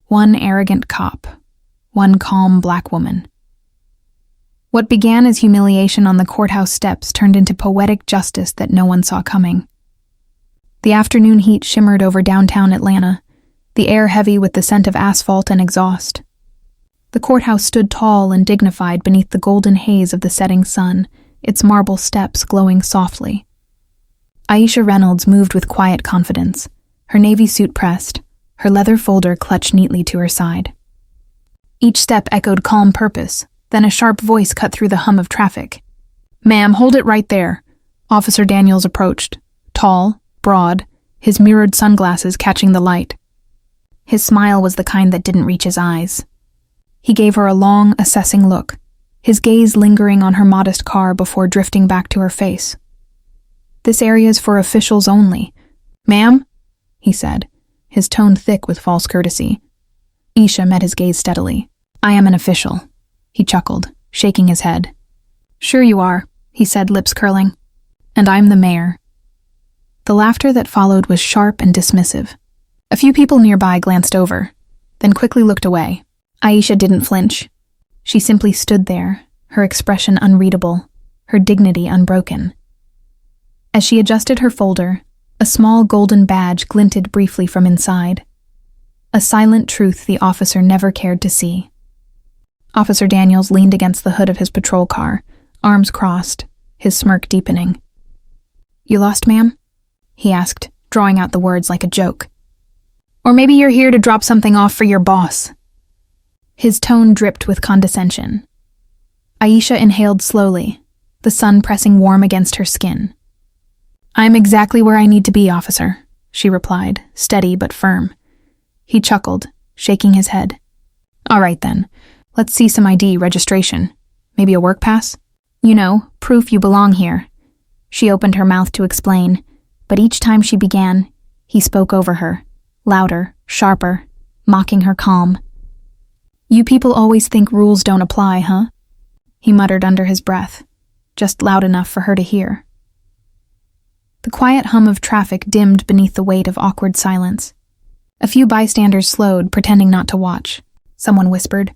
One arrogant cop. One calm black woman. What began as humiliation on the courthouse steps turned into poetic justice that no one saw coming. The afternoon heat shimmered over downtown Atlanta, the air heavy with the scent of asphalt and exhaust. The courthouse stood tall and dignified beneath the golden haze of the setting sun, its marble steps glowing softly. Aisha Reynolds moved with quiet confidence, her navy suit pressed, her leather folder clutched neatly to her side. Each step echoed calm purpose, then a sharp voice cut through the hum of traffic. "Ma'am, hold it right there." Officer Daniels approached, tall, broad, his mirrored sunglasses catching the light. His smile was the kind that didn't reach his eyes. He gave her a long, assessing look, his gaze lingering on her modest car before drifting back to her face. "This area's for officials only. Ma'am?" he said, his tone thick with false courtesy. Aisha met his gaze steadily. "I am an official," he chuckled, shaking his head. "Sure you are," he said, lips curling. "And I'm the mayor." The laughter that followed was sharp and dismissive. A few people nearby glanced over, then quickly looked away. Aisha didn't flinch. She simply stood there, her expression unreadable, her dignity unbroken. As she adjusted her folder, a small golden badge glinted briefly from inside. A silent truth the officer never cared to see. Officer Daniels leaned against the hood of his patrol car, arms crossed, his smirk deepening. "You lost, ma'am?" he asked, drawing out the words like a joke. "Or maybe you're here to drop something off for your boss." His tone dripped with condescension. Aisha inhaled slowly, the sun pressing warm against her skin. "I'm exactly where I need to be, officer," she replied, steady but firm. He chuckled, shaking his head. "All right then, let's see some ID, registration. Maybe a work pass? You know, proof you belong here." She opened her mouth to explain, but each time she began, he spoke over her, louder, sharper, mocking her calm. "You people always think rules don't apply, huh?" he muttered under his breath, just loud enough for her to hear. The quiet hum of traffic dimmed beneath the weight of awkward silence. A few bystanders slowed, pretending not to watch. Someone whispered.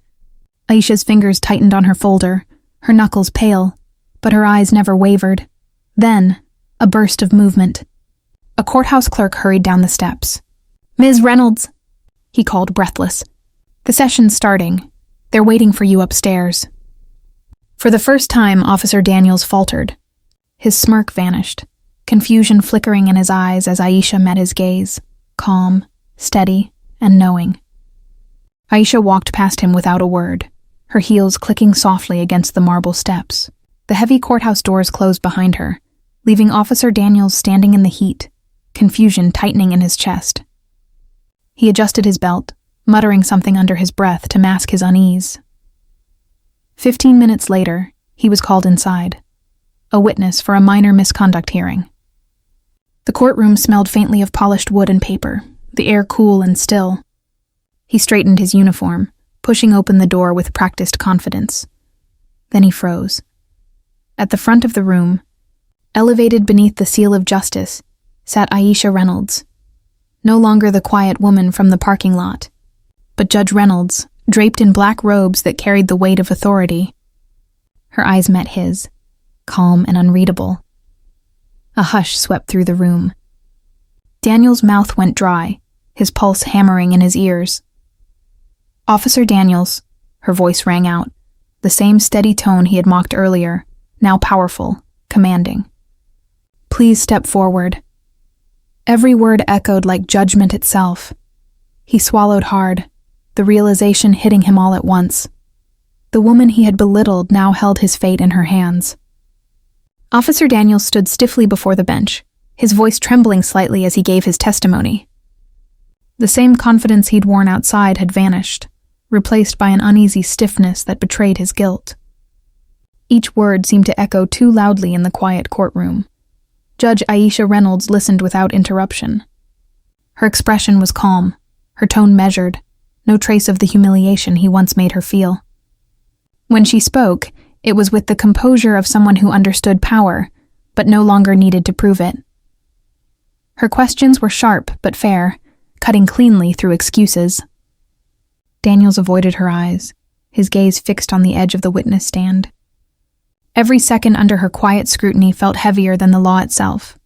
Aisha's fingers tightened on her folder, her knuckles pale, but her eyes never wavered. Then, a burst of movement. A courthouse clerk hurried down the steps. "Ms. Reynolds," he called, breathless. "The session's starting. They're waiting for you upstairs." For the first time, Officer Daniels faltered. His smirk vanished, confusion flickering in his eyes as Aisha met his gaze, calm, steady, and knowing. Aisha walked past him without a word, her heels clicking softly against the marble steps. The heavy courthouse doors closed behind her, leaving Officer Daniels standing in the heat, confusion tightening in his chest. He adjusted his belt, muttering something under his breath to mask his unease. 15 minutes later, he was called inside, a witness for a minor misconduct hearing. The courtroom smelled faintly of polished wood and paper, the air cool and still. He straightened his uniform, pushing open the door with practiced confidence. Then he froze. At the front of the room, elevated beneath the seal of justice, sat Aisha Reynolds, no longer the quiet woman from the parking lot, but Judge Reynolds, draped in black robes that carried the weight of authority. Her eyes met his, calm and unreadable. A hush swept through the room. Daniels' mouth went dry, his pulse hammering in his ears. "Officer Daniels," her voice rang out, the same steady tone he had mocked earlier, now powerful, commanding. "Please step forward." Every word echoed like judgment itself. He swallowed hard, the realization hitting him all at once. The woman he had belittled now held his fate in her hands. Officer Daniels stood stiffly before the bench, his voice trembling slightly as he gave his testimony. The same confidence he'd worn outside had vanished, replaced by an uneasy stiffness that betrayed his guilt. Each word seemed to echo too loudly in the quiet courtroom. Judge Aisha Reynolds listened without interruption. Her expression was calm, her tone measured, no trace of the humiliation he once made her feel. When she spoke, it was with the composure of someone who understood power, but no longer needed to prove it. Her questions were sharp but fair, cutting cleanly through excuses. Daniels avoided her eyes, his gaze fixed on the edge of the witness stand. Every second under her quiet scrutiny felt heavier than the law itself.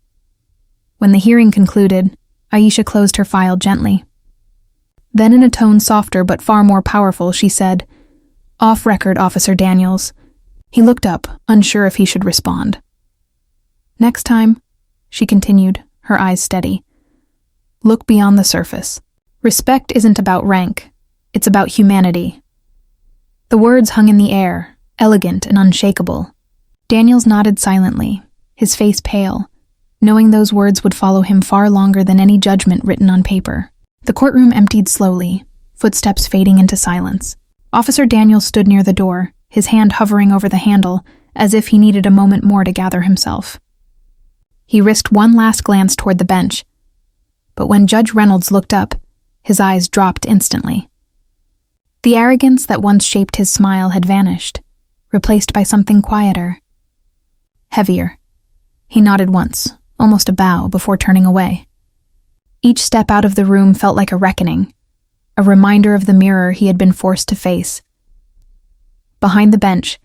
When the hearing concluded, Aisha closed her file gently. Then in a tone softer but far more powerful, she said, "Off record, Officer Daniels." He looked up, unsure if he should respond. "Next time," she continued, her eyes steady, "look beyond the surface. Respect isn't about rank, it's about humanity." The words hung in the air, elegant and unshakable. Daniels nodded silently, his face pale, knowing those words would follow him far longer than any judgment written on paper. The courtroom emptied slowly, footsteps fading into silence. Officer Daniels stood near the door, his hand hovering over the handle, as if he needed a moment more to gather himself. He risked one last glance toward the bench, but when Judge Reynolds looked up, his eyes dropped instantly. The arrogance that once shaped his smile had vanished, replaced by something quieter, heavier. He nodded once, almost a bow, before turning away. Each step out of the room felt like a reckoning, a reminder of the mirror he had been forced to face. Behind the bench,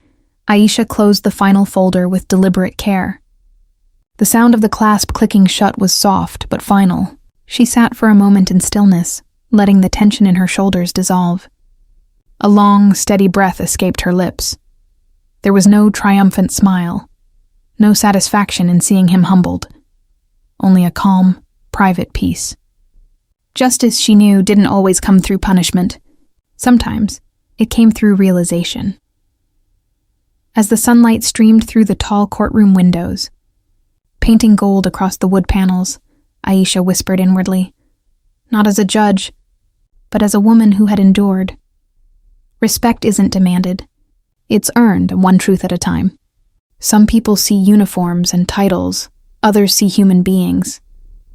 Aisha closed the final folder with deliberate care. The sound of the clasp clicking shut was soft but final. She sat for a moment in stillness, letting the tension in her shoulders dissolve. A long, steady breath escaped her lips. There was no triumphant smile, no satisfaction in seeing him humbled, only a calm, private peace. Justice, she knew, didn't always come through punishment. Sometimes it came through realization. As the sunlight streamed through the tall courtroom windows, painting gold across the wood panels, Aisha whispered inwardly, not as a judge, but as a woman who had endured. Respect isn't demanded. It's earned, one truth at a time. Some people see uniforms and titles, others see human beings.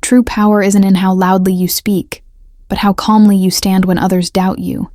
True power isn't in how loudly you speak, but how calmly you stand when others doubt you.